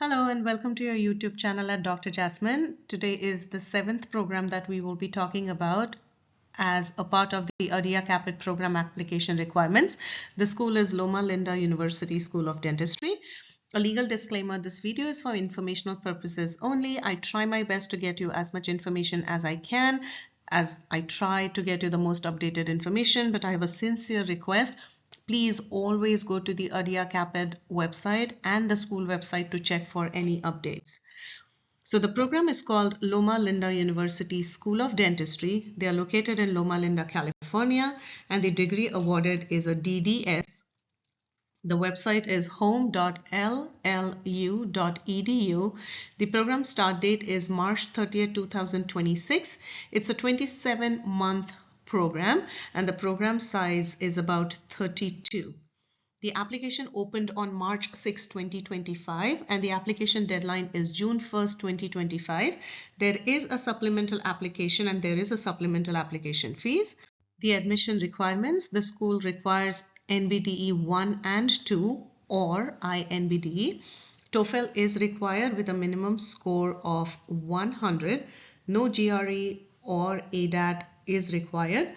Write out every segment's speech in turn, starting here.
Hello and welcome to your YouTube channel at Dr. Jasmine. Today is the 7th program that we will be talking about as a part of the CAAPID program application requirements. The school is Loma University School of Dentistry. A legal disclaimer, this video is for informational purposes only. I try my best to get you as much information as I can, as I try to get you the most updated information, but I have a sincere request. Please always go to the CAAPID website and the school website to check for any updates. So the program is called Loma Linda University School of Dentistry. They are located in Loma Linda, California, and the degree awarded is a DDS. The website is home.llu.edu. The program start date is March 30th, 2026. It's a 27-month program and the program size is about 32. The application opened on March 6, 2025 and the application deadline is June 1st, 2025. There is a supplemental application and there is a supplemental application fees. The admission requirements, the school requires INBDE 1 and 2 or INBDE. TOEFL is required with a minimum score of 100. No GRE or ADAT is required.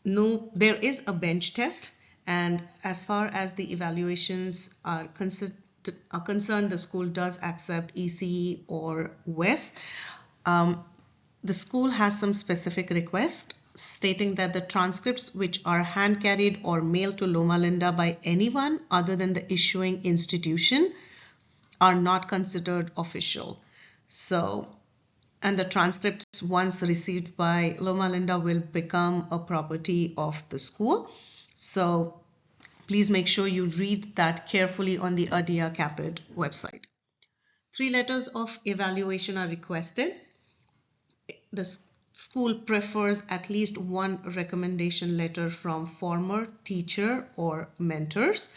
No, there is a bench test, and as far as the evaluations are concerned, the school does accept ECE or WES. The school has some specific requests stating that the transcripts which are hand carried or mailed to Loma Linda by anyone other than the issuing institution are not considered official. And the transcripts once received by Loma Linda will become a property of the school. So please make sure you read that carefully on the CAAPID website. 3 letters of evaluation are requested. The school prefers at least 1 recommendation letter from former teacher or mentors,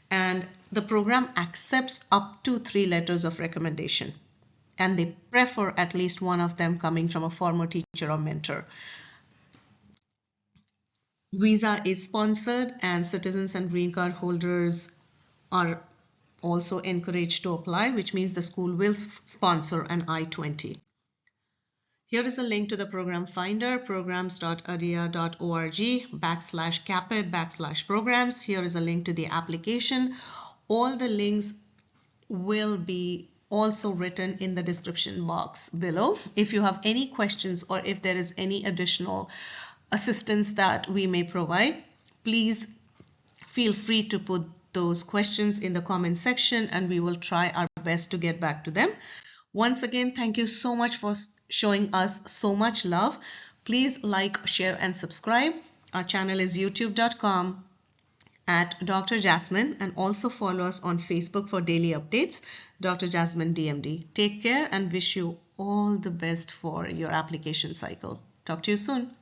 and the program accepts up to 3 letters of recommendation, and they prefer at least 1 of them coming from a former teacher or mentor. Visa is sponsored and citizens and green card holders are also encouraged to apply, which means the school will sponsor an I-20. Here is a link to the program finder, programs.adia.org/CAAPID/programs. Here is a link to the application. All the links will be also written in the description box below. If you have any questions or if there is any additional assistance that we may provide, please feel free to put those questions in the comment section and we will try our best to get back to them. Once again, thank you so much for showing us so much love. Please like, share and subscribe. Our channel is youtube.com at Dr. Jasmine, and also follow us on Facebook for daily updates, Dr. Jasmine DMD. Take care and wish you all the best for your application cycle. Talk to you soon.